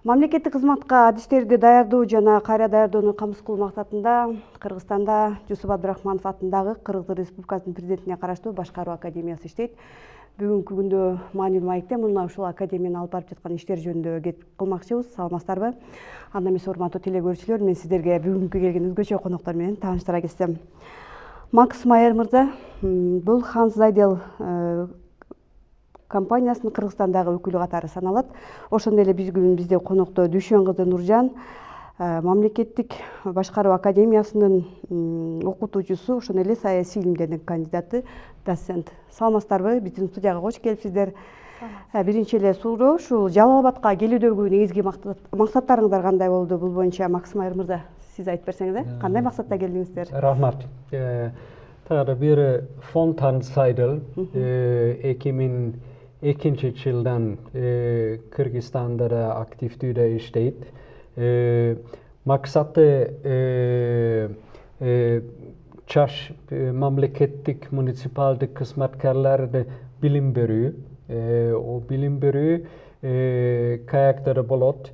Мамлекеттик кызматка адистерди даярдоо жана кайра даярдоону камсыз кылуу максатында Кыргызстанда Жусуп Абдрахманов атындагы Кыргыз Республикасынын президентине караштуу Башкаруу академиясы иштейт. Бүгүнкү күндө маанилүү маекте мына ушул академиянын алып барып жаткан иштери жөнүндө кеп кылмакчыбыз. Саламатсыздарбы? Анда эмесе урматтуу теле көрүүчүлөр, мен сиздерге бүгүнкү келген өзгөчө коноктор менен тааныштыра кетсем. Макс Майер мырза, бул Ханс Зайдел компаниясынын Кыргызстандагы өкүлү катары саналат. Ошондой эле бүгүн бизде конокто Дүйшөн кызы Нуржан, мамлекеттик башкаруу академиясынын окутуучусу, ошондой эле саясий илимдердин кандидаты, доцент. Саламатсыздарбы? Биздин студияга кош келипсиздер. Биринчи эле суроо, ушул Жалал Абадка келүүдөгү негизги максаттарыңыздар кандай болду? Бул боюнча Макс Майер мырза, сиз айтып берсеңиз, кандай максатта келдиңиздер? Рахмат. Тагы бир фонд Ханс Зайдел 2002 жылдан Кыргызстанда да активдүү иштейт. Максаты чаш мамлекеттик муниципалдык кызматкерлерди билим берүү. О билим берүү каяктары болот.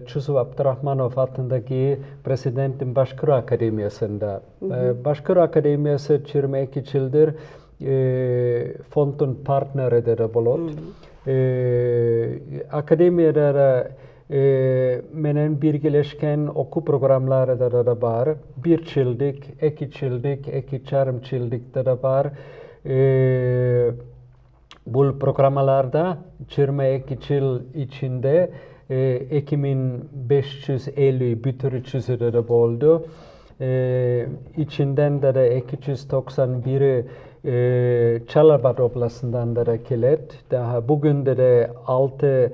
Жусуп Абдрахманов атындагы президенттин Башкаруу академиясында. Башкаруу академиясы 22 жылдыр фонддун партнеридери болот. Академияда менен биргелешкен окуу программалары да бар. 1 жылдык, 2 жылдык, 2,5 жылдык да бар. Бул программаларда 22 жыл ичинде 2550 бүтүрүүчүсү да болду. Ичинден да 291 Жалал Абад областынан да келет. Бүгүндө да 6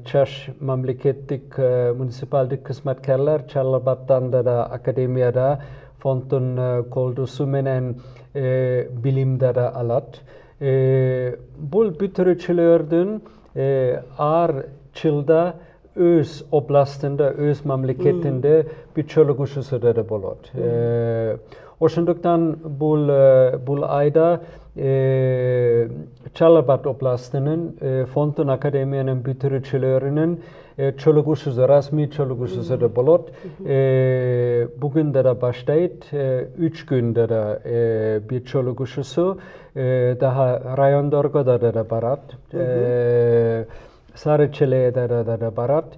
чаш мамлекеттик муниципалдык кызматкерлер Жалал Абадтан да академияда фонддун колдоосу менен билимдер алат. Бул бүтүрүүчүлөрдүн ар жылда өз областында, өз мамлекетинде бүтчөлүгүшүсү да болот. Ошондуктан бул айда Жалал Абад областынын фонддун академиянын бүтүрүүчүлөрүнүн чөлүгүшүсү, расмий чөлүгүшүсү да болот. Бүгүн да баштайт, 3 күндө да бир чөлүгүшүсү daha rayondorго да барат. Сарычеледе да барат.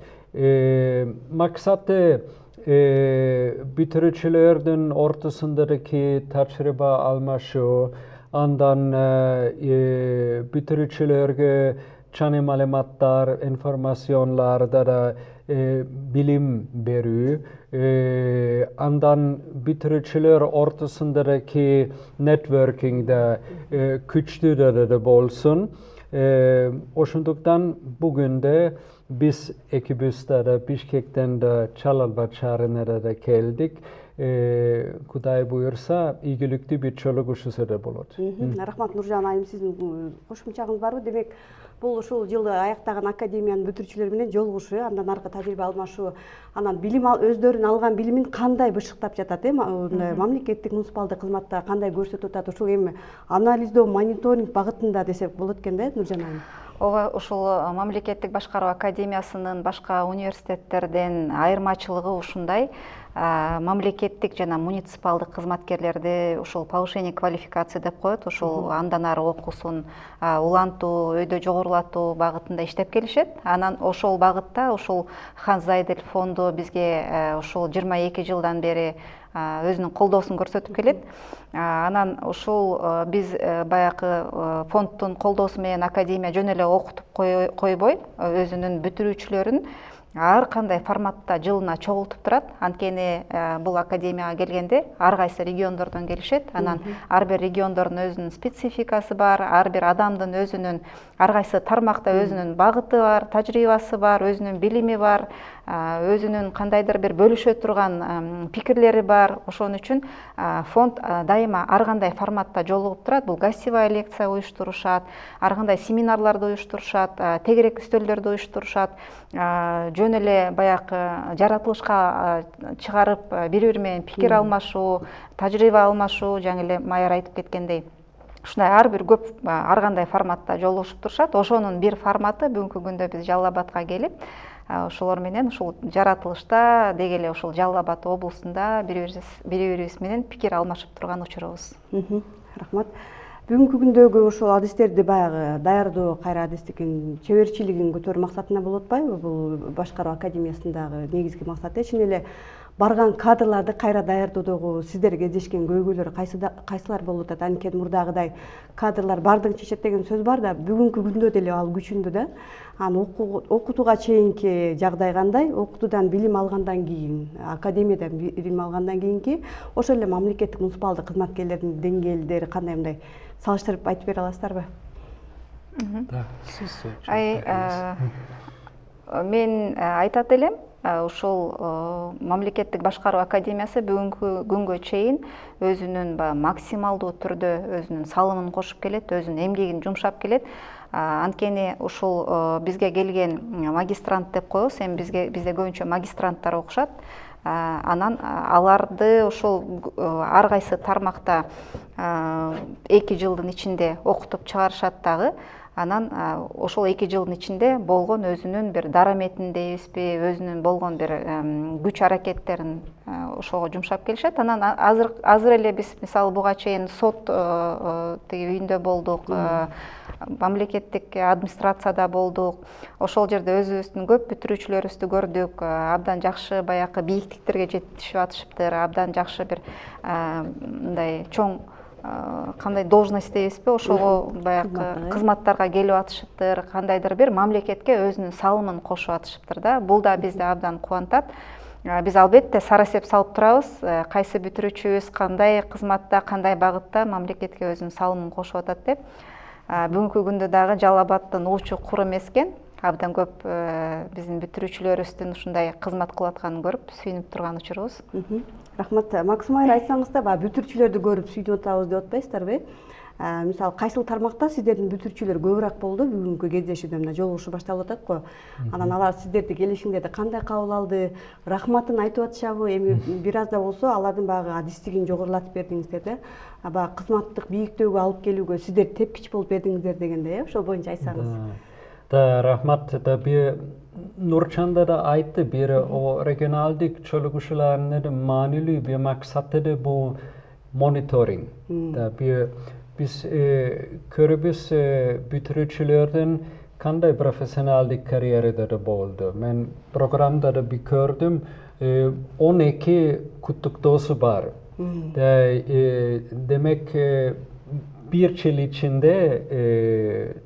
Максаты бүтүрүүчүлөрдүн ортосундагы тажрыйба алмашуу, андан бүтүрүүчүлөргө чаңы маалыматтар, информационлар да билим берүү, андан бүтүрүүчүлөр ортосундагы нетворкинг да күчтүү да болсун. Ошондуктан бүгүндө биз экибиз да Бишкектен да Жалал Абад шаарына да келдик. Кудай буюрса, ийгиликтүү бир чөлүгүшүсү да болот. Рахмат Нуржан айым, сиздин кошумчаңыз барбы? Демек, бул ушул жылы аяктаган академиянын бүтүрүүчүлөрү менен жолугушуу, андан аркы тажрыйба алмашуу, анан билим өздөрүнүн алган билимин кандай бышыктап жатат, мамлекеттик муниципалдык кызматта кандай көрсөтүп атат, ушул эми анализдөө, мониторинг багытында десек болот экен да, Нуржан айым? Ооба, ушул мамлекеттик башкаруу академиясынын башка университеттерден айырмачылыгы ушундай. Мамлекеттик жана муниципалдык кызматкерлерди ушул повышение квалификации деп коет, ушул андан ары окуусун улантуу, өйдө жогорулатуу багытында иштеп келишет. Анан ошол багытта ушул Ханс Зайдел фонду бизге ушул 22 жылдан бери өзүнүн колдоосун көрсөтүп келет. Анан ушул биз баягы фонддун колдоосу менен академия жөн эле окутуп койбой, өзүнүн бүтүрүүчүлөрүн ар кандай форматта жылына чогултуп турат. Анткени бул академияга келгенде ар кайсы региондордон келишет. Анан ар бир региондордун өзүнүн спецификасы бар, ар бир адамдын өзүнүн ар кайсы тармакта өзүнүн багыты бар, тажрыйбасы бар, өзүнүн билими бар, өзүнүн кандайдыр бир бөлүшө турган пикирлери бар. Ошон үчүн фонд дайыма ар кандай форматта жолугуп турат. Бул гостевая лекция уюштурушат, ар кандай семинарларды уюштурушат, тегерек үстөлдөрдү уюштурушат. Жөн эле баягы жаратылышка чыгарып бири бири менен пикир алмашуу, тажрыйба алмашуу, жаңы эле Майыр айтып кеткендей ушундай ар бир көп ар кандай форматта жолугушуп турушат. Ошонун бир форматы бүгүнкү күндө биз Жалал Абадка келип ошолор менен ушул жаратылышта деги эле ушул Жалал Абад облусунда бири бирибиз менен пикир алмашып турган учурубуз. Рахмат. Бүгүнкү күндөгү ушул адистерди баягы даярдоо, кайра адистиктин чеберчилигин көтөрүү максатында болуп атпайбы? Бул башкаруу академиясындагы негизги максаты. Чын эле барган кадрларды кайра даярдоодогу сиздер кездешкен көйгөйлөр кайсылар болуп атат? Анткени мурдагыдай кадрлар бардыгын чечет деген сөз бар да, бүгүнкү күндө деле ал күчүндү да. Аны окутууга чейинки жагдай кандай? Окутуудан билим алгандан кийин, академиядан билим алгандан кийинки ошол эле мамлекеттик муниципалдык кызматкерлердин деңгээлдери кандай, мындай салыштырып айтып бере аласыздарбы? Мен айтат элем, ушул мамлекеттик башкаруу академиясы бүгүнкү күнгө чейин өзүнүн максималдуу түрдө өзүнүн салымын кошуп келет, өзүнүн эмгегин жумшап келет. Анткени ушул бизге келген магистрант деп коебуз, эми бизде көбүнчө магистранттар окушат. Анан аларды ошол ар кайсы тармакта 2 жылдын ичинде окутуп чыгарышат дагы. Анан ошол 2 жылдын ичинде болгон өзүнүн бир дараметин дейбизби, өзүнүн болгон бир күч аракеттерин ошого жумшап келишет. Анан азыр эле биз мисалы буга чейин сот тиги үйүндө болдук, мамлекеттик администрацияда болдук. Ошол жерде өзүбүздүн көп бүтүрүүчүлөрүбүздү көрдүк. Абдан жакшы баягы бийиктиктерге жетишип атышыптыр. Абдан жакшы бир мындай чоң кандай должность дейбизби, ошого баягы кызматтарга келип атышыптыр. Кандайдыр бир мамлекетке өзүнүн салымын кошуп атышыптыр да. Бул да бизди абдан кубантат. Биз албетте сара эсеп салып турабыз, кайсы бүтүрүүчүбүз кандай кызматта, кандай багытта мамлекетке өзүнүн салымын кошуп атат деп. Бүгүнкү күндө дагы Жалал Абадтын учу кур эмес экен. Абдан көп биздин бүтүрүүчүлөрүбүздүн ушундай кызмат кылып атканын көрүп сүйүнүп турган учурубуз. Рахмат. Максым айыр, айтсаңыз да, бүтүрүүчүлөрдү көрүп сүйүнүп атабыз деп атпайсыздарбы? Мисалы кайсыл тармакта сиздердин бүтүрүүчүлөр көбүрөөк болду? Бүгүнкү кездешүүдө мына жолугушуу башталып атат го. Анан алар сиздерди келишиңерди кандай кабыл алды? Рахматын айтып атышабы? Эми бир аз да болсо алардын баягы адистигин жогорулатып бердиңиздер да. Баягы кызматтык бийиктөөгө алып келүүгө сиздер тепкич болуп бердиңиздер дегендей, ошол боюнча айтсаңыз. Да, рахмат. Да бир Нурчанда да айтты, бир о регионалдык чогулушуулардын маанилүү бир максаты бул мониторинг. Да бир биз көрүбүз бүтүрүүчүлөрдүн кандай профессионалдык карьерада болду. Мен программада да бир көрдүм, 12 куттуктоосу бар. Демек bir yıl içinde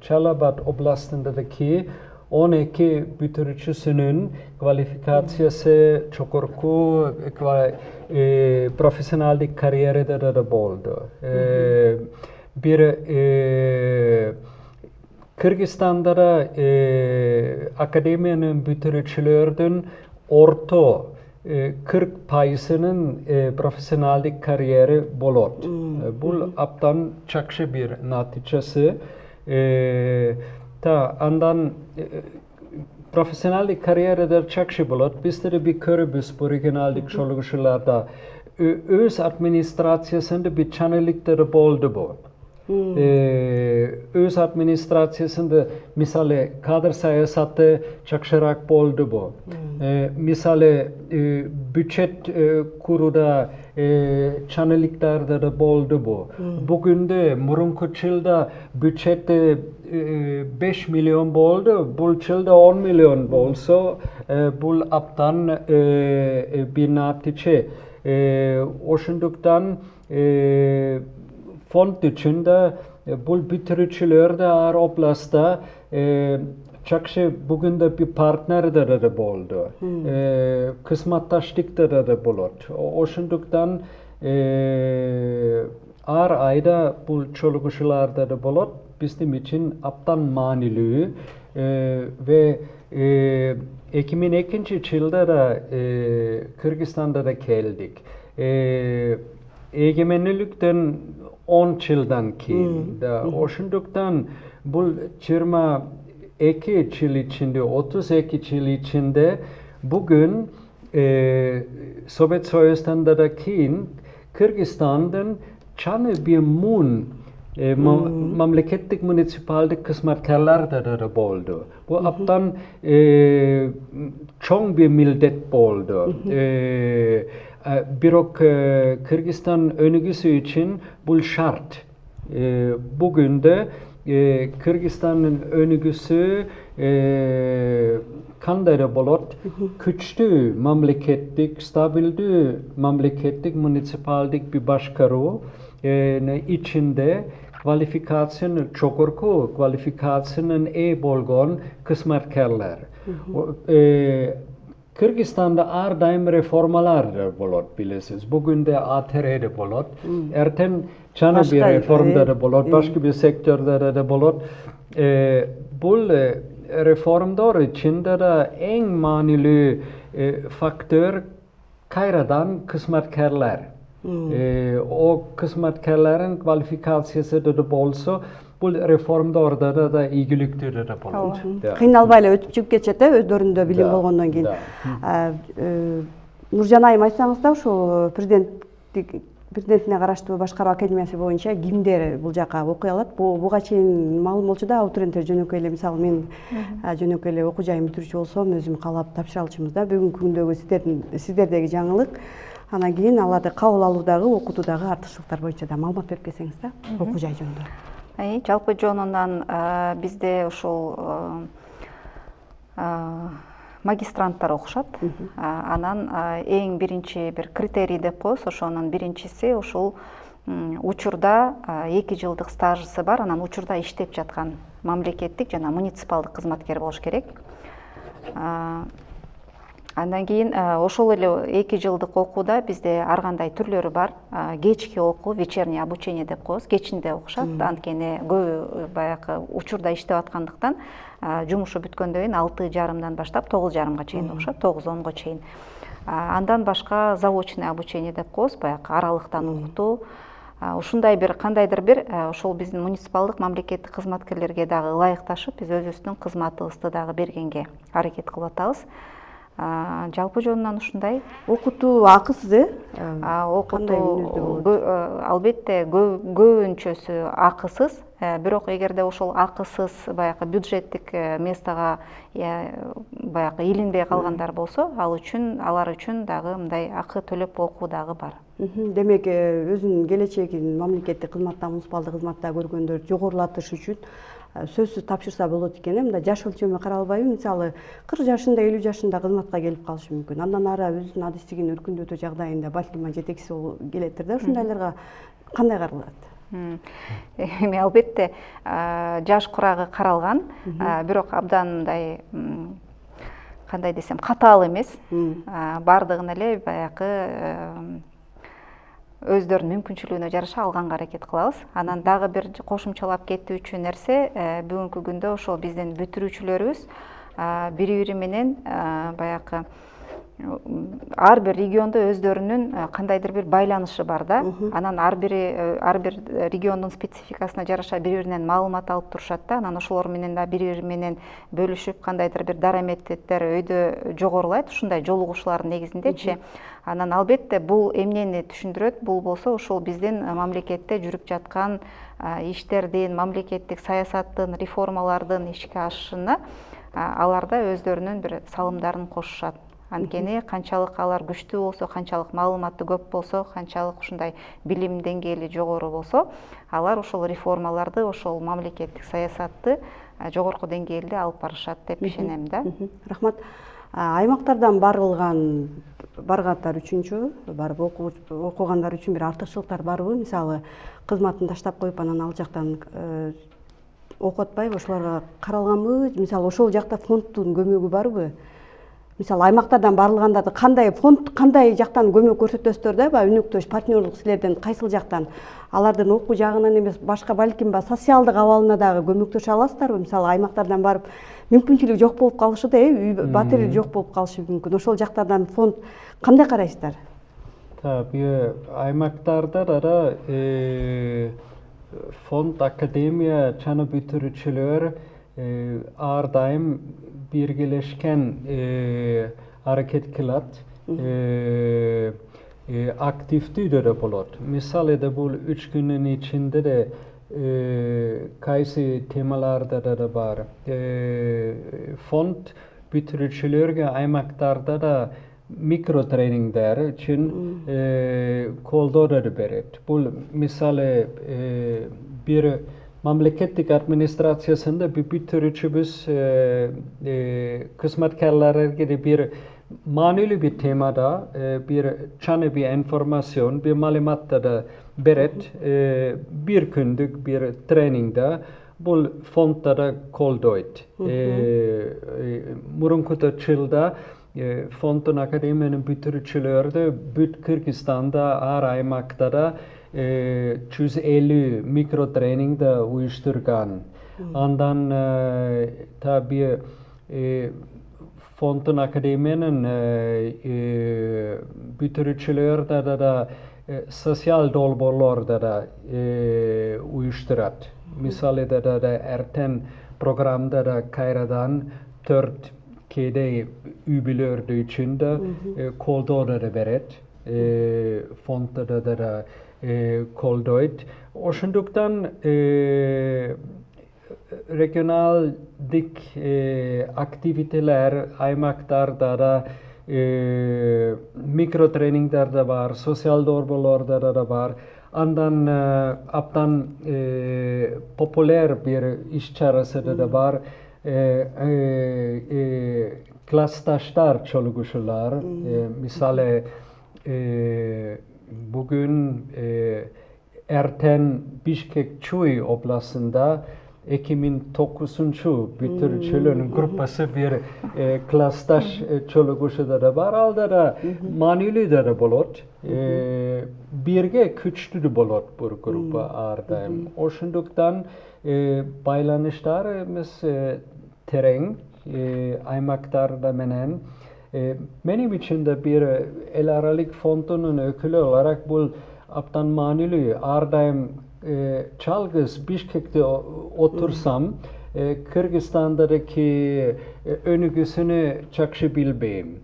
Жалал Абад областындагы 12 бүтүрүүчүсүнүн квалификациясы чокорку профессионалдык карьерада да болду. Бир Кыргызстанда да академиянын бүтүрүүчүлөрдүн орто 40%'ının profesyonellik kariyeri bolot. Bul aptan çakşı bir naticesi. Ta andan profesyonellik kariyeri de çakşı bolot. Biz de bir körübüz bu regionallik çoluguşularda. Öz administrasyasında bir çanelikleri boldu bu. Öz administrasyasında misali kadr siyasatı çakşarak boldu bu. Misali bütçet kuruda çaneliklarda da boldu bu. Bugün de murunku çılda bütçet 5 milyon boldu. Bu çılda 10 milyon bolsa bu aptan bir natice. Oşunduktan fond içinde bu bitiriçilerde ar oblasta çakşı bugün de bir partner de boldu. Kısmattaşlıkta da bolot. Oşunduktan ar ayda bu çoluguşularda da bolot bizim için aptan manilü ve 2002 yılda da Kırgızistan'da da geldik. Egemenlikten 10 yıldan keyin da oşunduktan bu 22 yıl içinde 32 yıl içinde bugün Sovyet Soyuz'dan da keyin Kırgızistan'dan çanı bir mun Mamleketlik munisipaldik kısmetkarlar da boldu. Bu aptan çoğun bir millet boldu. Birok Kırgızistan önügüsü için bu şart. Bugün de Kırgızistan'ın önügüsü kanday bolot, küçtü mamleketlik, stabildi mamleketlik, munisipaldik bir başkaru içinde kvalifikasyonu çokurku, kvalifikasyonun bolgon kısmetkarlar. Kırgızistan'da ar daim reformalar bolot bilesiz. Bugün de ATR'de bolot. Erten çana bir reformda da bolot, başka bir sektörde de bolot. Bu reformlar içinde de en manili faktör kayradan kısmetkarlar. O kısmetkarların kvalifikasyası da bolsa bu reformlarda da ilgiliktir de bolot. Kıyналбай эле өтүп чыгып кетет өздөрүндө билим болгондон кийин. Нуржан айым айтсаңыз да ушул президентине караштуу башкаруу академиясы боюнча кимдер бул жака окуй алат? Буга чейин маалым болчу да абитуриенттер жөнөкөй эле мисалы мен жөнөкөй эле окуу жайын бүтүрүүчү болсом өзүм каалап тапшыра алчумун да. Бүгүнкү күндөгү сиздердеги жаңылык анан кийин аларды кабыл алуудагы окутуудагы артыкчылыктар боюнча да маалымат берип кетсеңиз да окуу жай жөнүндө. Жалпы жонунан бизде ушул магистранттар окушат. Анан эң биринчи бир критерий деп коебуз, ошонун биринчиси ушул учурда 2 жылдык стажысы бар, анан учурда иштеп жаткан мамлекеттик жана муниципалдык кызматкер болуш керек. Андан кийин ошол эле 2 жылдык окууда бизде ар кандай түрлөрү бар. Кечки окуу, вечерний обучение деп коебуз, кечинде окушат. Анткени көбү баягы учурда иштеп аткандыктан жумушу бүткөндөн кийин 6:30 баштап 9:30 чейин окушат, 9-10 чейин. Андан башка заочный обучение деп коебуз, баягы аралыктан окутуу. Ушундай бир кандайдыр бир ошол биздин муниципалдык мамлекеттик кызматкерлерге дагы ылайыкташып, биз өзүбүздүн кызматыбызды дагы бергенге аракет кылып атабыз. Жалпы жонунан ушундай. Окутуу акысыз Окутуу албетте көбүнчөсү акысыз. Бирок эгерде ошол акысыз баягы бюджеттик местага баягы илинбей калгандар болсо, алар үчүн дагы мындай акы төлөп окуу дагы бар. Демек өзүнүн келечегин мамлекеттик кызматта, муниципалдык кызматта көргөндөр жогорулатыш үчүн сөзсүз тапшырса болот экен. Мында жаш өлчөмү каралбайбы? Мисалы 40 жашында, 50 жашында кызматка келип калышы мүмкүн. Андан ары өзүнүн адистигин өркүндөтүү жагдайында балким жетекчиси келеттир да. Ушундайларга кандай каралат? Эми албетте жаш курагы каралган, бирок абдан мындай кандай десем катаал эмес. Бардыгын эле баягы өздөрүнүн мүмкүнчүлүгүнө жараша алганга аракет кылабыз. Анан дагы бир кошумчалап кетүүчү нерсе, бүгүнкү күндө ошол биздин бүтүрүүчүлөрүбүз бири-бири менен баягы ар бир региондо өздөрүнүн кандайдыр бир байланышы бар да. Анан ар бир региондун спецификасына жараша бири-биринен маалымат алып турушат да. Анан ошолор менен да бири-бири менен бөлүшүп кандайдыр бир дараметтер өйдө жогорулайт. Ушундай жолугушуулардын негизиндечи. Анан албетте бул эмнени түшүндүрөт? Бул болсо ошол биздин мамлекетте жүрүп жаткан иштердин, мамлекеттик саясаттын, реформалардын ишке ашышына аларда өздөрүнүн бир салымдарын кошушат. Анткени канчалык алар күчтүү болсо, канчалык маалыматы көп болсо, канчалык ушундай билим деңгээли жогору болсо, алар ошол реформаларды, ошол мамлекеттик саясатты жогорку деңгээлде алып барышат деп ишенем да. Рахмат. Аймактардан баргандар үчүнчү, барып окугандар үчүн бир артыкчылыктар барбы? Мисалы, кызматын таштап коюп, анан ал жактан окуп атпайбы? Ошолорго каралганбы? Мисалы, ошол жакта фонддун көмөгү барбы? Мисалы, аймактардан барылгандарды кандай фонд, кандай жактан көмөк көрсөтөсүздөр да? Өнөктөш, партнерлук силерден кайсыл жактан? Алардын окуу жагынан эмес, башка балким социалдык абалына дагы көмөктөшө аласыздарбы? Мисалы, аймактардан барып мүмкүнчүлүгү жок болуп калышы да, үй батири жок болуп калышы мүмкүн. Ошол жактардан фонд кандай карайсыздар? Аймактарда да фонд, академия, чана бүтүрүүчүлөр ар дайым биргелешкен аракет кылат, активдүү да болот. Мисалы да бул 3 күнүн ичинде де kaysi temalarda da var. Fond bitiricilerge aymaktarda da mikro treningler için koldoları beret. Bu misale bir mamleketlik administrasyasında bir bitiricimiz kısmetkarlara gibi bir manili bir temada bir çane bir informasyon, bir malumatta da beret bir günlük bir treningde bu fondda da koldoyt. Murunkuta çılda Fondun akademinin bitiricileri de Kırgızistan'da araymakta da 150 mikro trening de uyuşturgan. Ondan tabii Fondun akademinin bitiricileri da sosyal dolborlarda da uyuşturat. Misali da erten programda da kayradan 4 kede übilördü içinde koldoları beret. Fonda da koldoyt. Oşunduktan regional dik aktiviteler aymaktarda da mikro treningler de var, sosyal dorbolarda da var. Andan aptan popüler bir iş çaresi de var. Klastaşlar çalışıyorlar. Misale bugün erten Bişkek Çuy Oblası'nda Ekim'in 9'uncu bitiricilerin grupası bir klastaş çalışıyor da var. Alda da manili de bolot. Birge küçtü de bolot bu grupa ardayım. Oşunduktan baylanışlarımız teren aymaktarda menen benim için de bir el aralık fondunun ökülü olarak bu aptan manili ardayım çalgız Bişkek'te otursam Kırgızistan'daki önügüsünü çakşı bilbeyim.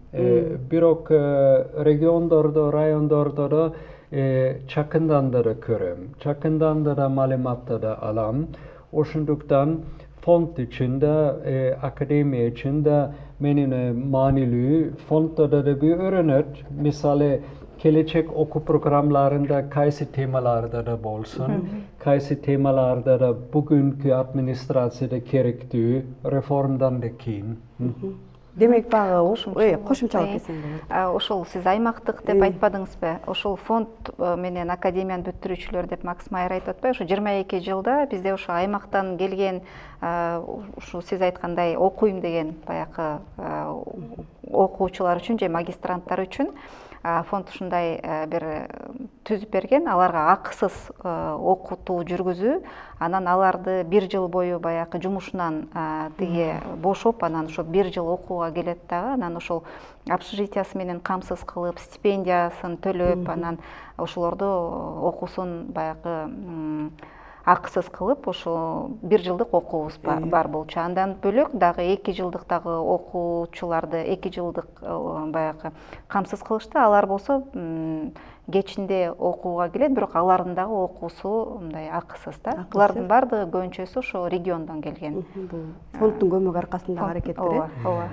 Birok regionlarda, rayonlarda da çakından da görüm. Çakından da malumatta da alam. Oşunduktan fond içinde, akademi içinde benim manili fondda da bir öğrenir. Misali gelecek oku programlarında kaysi temalarda da bolsun, kaysi temalarda da bugünkü administrasyada gerektiği reformdan da keyin. Демек багы кошумчалык десең болот. Ошол сиз аймактык деп айтпадыңызбы? Ошол фонд менен академияны бүтүрүүчүлөр деп Макс Майер айтып атпайбы? Ошо 22 жылда бизде ошо аймактан келген ушу сиз айткандай окуйм деген баягы окуучулар үчүн же магистранттар үчүн фонд ушундай бир түзүп берген, аларга акысыз окутуу жүргүзүү, анан аларды 1 жыл бою баягы жумушунан тиги бошоп, анан ошо 1 жыл окууга келет дагы, анан ошол общежитиясы менен камсыз кылып, стипендиясын төлөп, анан ошолорду окуусун баягы акысыз кылып, ошо 1 жылдык окуубуз бар болчу. Андан бөлөк дагы 2 жылдык дагы окуучуларды 2 жылдык баягы камсыз кылышты. Алар болсо кечинде окууга келет, бирок алардын дагы окуусу мындай акысыз да. Булардын бардыгы көбүнчөсү ошо региондон келген. Фонддун көмөгү аркасында аракеттер. Ооба.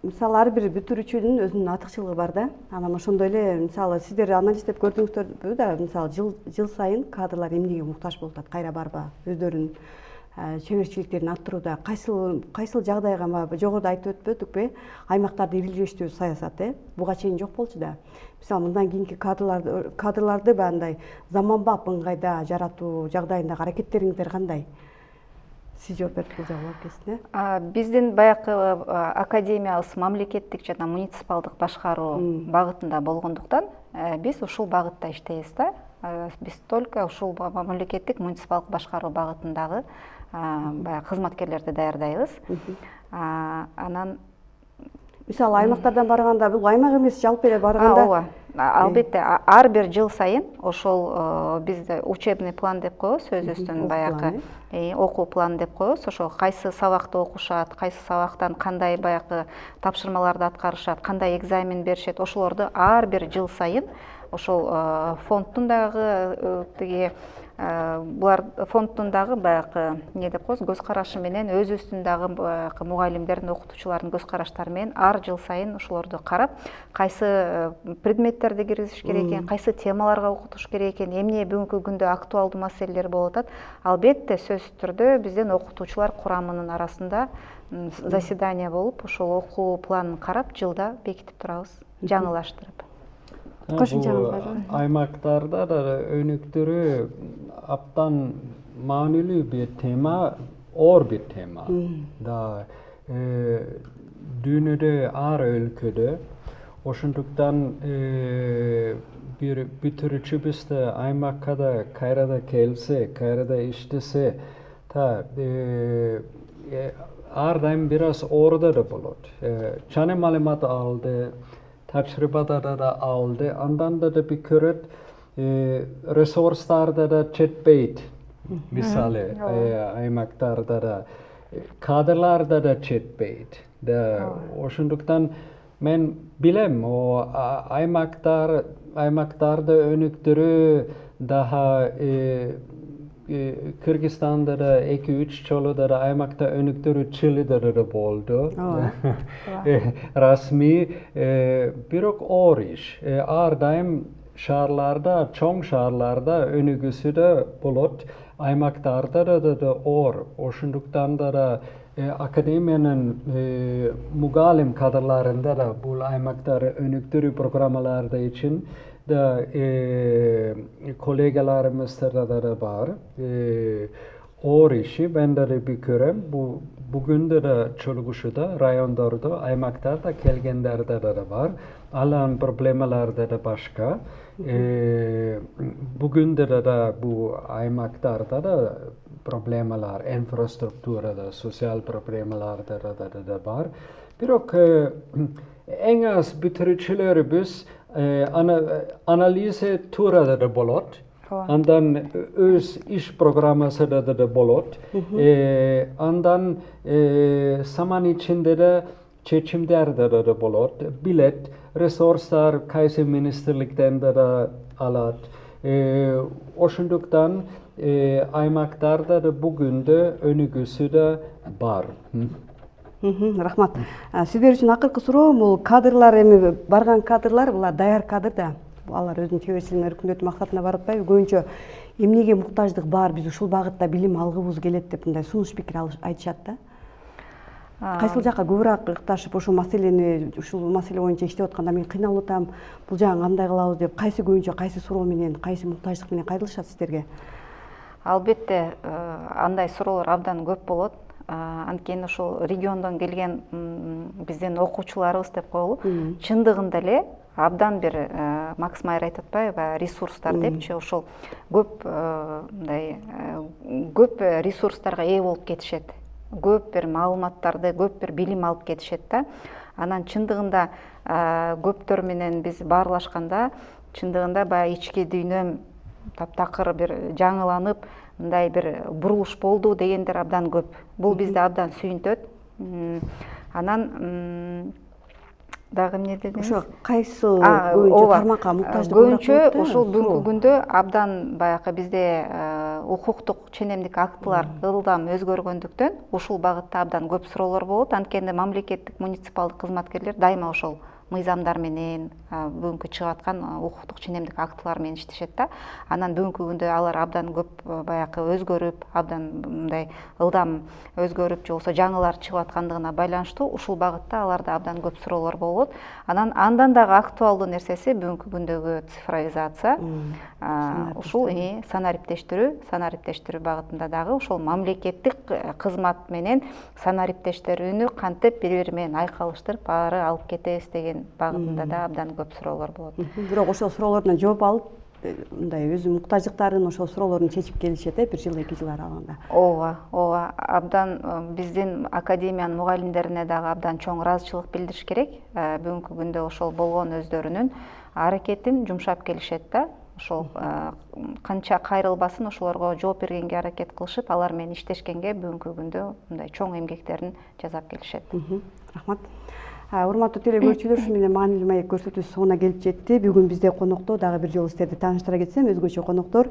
Мисалы ар бир бүтүрүүчүнүн өзүнүн артыкчылыгы бар да. Анан ошондой эле мисалы сиздер анализ деп көрдүңүздөрбү да, мисалы жыл сайын кадрлар эмнеге муктаж болуп атат, кайра барба, өздөрүнүн чеберчиликтерин арттырууда кайсыл жагдайга жогоруда айтып өтпөдүкпү? Аймактарды ирилештирүү саясаты буга чейин жок болчу да. Мисалы мындан кийинки кадрларды бандай заманбап ыңгайда жаратуу жагдайындагы аракеттериңиздер кандай? Сиз жооп берип жабылып кетсин. Биздин баягы академиябыз мамлекеттик жана муниципалдык башкаруу багытында болгондуктан биз ушул багытта иштейбиз да. Биз только ушул мамлекеттик муниципалдык башкаруу багытындагы баягы кызматкерлерди даярдайбыз. Анан мисалы аймактардан барганда, бул аймак эмес, жалпы эле барганда Албетте ар бир жыл сайын ошол бизде учебный план деп коебуз, өзүбүздүн баягы окуу планы деп коебуз. Ошол кайсы сабакты окушат, кайсы сабактан кандай баягы тапшырмаларды аткарышат, кандай экзамен беришет, ошолорду ар бир жыл сайын ошол фонддун дагы тиги булар фонддун дагы баягы эмне деп коебуз, көз карашы менен өзүбүздүн дагы баягы мугалимдердин, окутуучулардын көз караштары менен ар жыл сайын ошолорду карап, кайсы предметтерди киргизиш керек экен, кайсы темаларга окутуш керек экен, эмне бүгүнкү күндө актуалдуу маселелер болуп атат. Албетте сөзсүз түрдө биздин окутуучулар курамынын арасында заседание болуп, ошол окуу планын карап, жылда бекитип турабыз, жаңылаштырып. Аймактарда да өнүктүрүү абдан маанилүү бир тема, оор бир тема. Да дүйнөдө ар өлкөдө ошондуктан бир бүтүрүүчүбүз да аймакка да кайрада келсе, кайрада иштесе, ар дайым бир аз оорда да болот. Чане маалымат алды, тапшырмада да алды, андан да бир көрөт, ресурстарда да жетпейт. Мисалы, аймактарда да, кадрларда да жетпейт. Ошондуктан мен билем, аймактарды өнүктүрүү daha Kırgızistan'da da 2-3 жолу да аймакта өнүктүрүү чылдары да болду. Расмий, бирок оор иш. Ар дайым шаарларда, чоң шаарларда өнүгүүсү да болот, аймактарда да оор. Ошондуктан да академиянын мугалим кадрларында да бул аймактар өнүктүрүү программалары үчүн da kolegalarımızda da var. O işi ben de bir görem. Bugün de çalışıda, rayonlarda, aymaklarda, kelgenlerde de var. Alan problemlerde de başka. Bugün de bu aymaklarda da problemler, infrastrukturda, sosyal problemlerde de var. Birok en az bitiricilerimiz analize turada da bolot. Andan öz iş programması da bolot. Andan zaman içinde de çeçimlerde da bolot. Bilet, resurslar kaysi ministerlikten da alat. Oşunduktan aymaklarda da bugün de önügüsü de var. Рахмат. Сиздер үчүн акыркы суроо, бул кадрлар, эми барган кадрлар, булар даяр кадр да. Алар өзүнүн чеберчилигин өркүндөтүү максатына барып атпайбы? Көбүнчө эмнеге муктаждык бар, биз ушул багытта билим алгыбыз келет деп мындай сунуш пикир айтышат да. Кайсыл жакка көбүрөөк ыкташып, ушул маселе боюнча иштеп атканда мен кыйналып атам, бул жагын кандай кылабыз деп, кайсы көбүнчө кайсы суроо менен, кайсы муктаждык менен кайрылышат сиздерге? Албетте андай суроолор абдан көп болот. Анткени ошол региондон келген биздин окуучуларыбыз деп коелу, чындыгында эле абдан бир Макс Майер айтып атпайбы, ресурстар депчи, ошол көп мындай көп ресурстарга ээ болуп кетишет. Көп бир маалыматтарды, көп бир билим алып кетишет да. Анан чындыгында көптөр менен биз баарлашканда, чындыгында баягы ички дүйнөм таптакыр бир жаңыланып, мындай бир бурулуш болду дегендер абдан көп. Бул бизди абдан сүйүнтөт. Анан дагы эмне дедиңиз? Ошо кайсы көбүнчө тармакка муктаждык болот? Көбүнчө ошол бүгүнкү күндө абдан баягы бизде укуктук ченемдик актылар ылдам өзгөргөндүктөн ушул багытта абдан көп суроолор болот. Анткени мамлекеттик муниципалдык кызматкерлер дайыма ошол мыйзамдар менен, бүгүнкү чыгып аткан укуктук ченемдик актылар менен иштешет да. Анан бүгүнкү күндө алар абдан көп баягы өзгөрүп, абдан мындай ылдам өзгөрүп, же болбосо жаңылар чыгып аткандыгына байланыштуу ушул багытта аларда абдан көп суроолор болот. Андан дагы актуалдуу нерсеси бүгүнкү күндөгү цифровизация. Ушул санариптештирүү багытында дагы ошол мамлекеттик кызмат менен санариптештирүүнү кантип бири-бири менен айкалыштырып ары алып кетебиз деген багытында да абдан көп суроолор болот. Бирок ошол суроолордон жооп алып, мындай өзүнүн муктаждыктарын ошол суроолорун чечип келишет бир жыл 2 жыл аралыгында. ооба абдан биздин академиянын мугалимдерине дагы абдан чоң ыраазычылык билдириш керек. Бүгүнкү күндө ошол болгон өздөрүнүн аракетин жумшап келишет да. Ошол канча кайрылбасын ошолорго жооп бергенге аракет кылышып, алар менен иштешкенге бүгүнкү күндө мындай чоң эмгектерин жасап келишет. Рахмат. Урматтуу теле көрүүчүлөр, ушу менен маанилүү маек көрсөтүүсү соңуна келип жетти. Бүгүн бизде конокто дагы бир жолу сиздерди тааныштыра кетсем, өзгөчө коноктор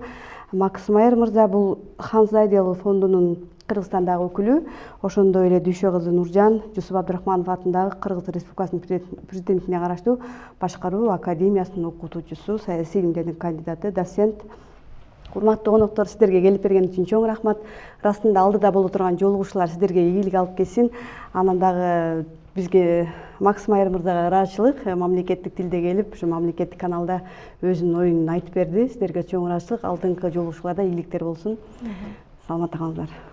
Максмайыр мырза бул Ханс Зайделов фондунун Кыргызстандагы өкүлү, ошондой эле Дүйшө кызы Нуржан Жусуп Абдрахманов атындагы Кыргыз Республикасынын президентине караштуу Башкаруу академиясынын окутуучусу, саясий илимдердин кандидаты, доцент. Урматтуу коноктор, сиздерге келип берген үчүн чоң рахмат. Расында алдыда боло турган жолугушуулар сиздерге ийгилик алып келсин. Анан дагы бизге Максмайыр мырзага ыраазычылык, мамлекеттик тилде келип, ушу мамлекеттик каналда өзүнүн оюн айтып берди. Сиздерге чоң ыраазычылык. Алдыңкы жолугушууларда ийгиликтер болсун. Саламатта калыңыздар.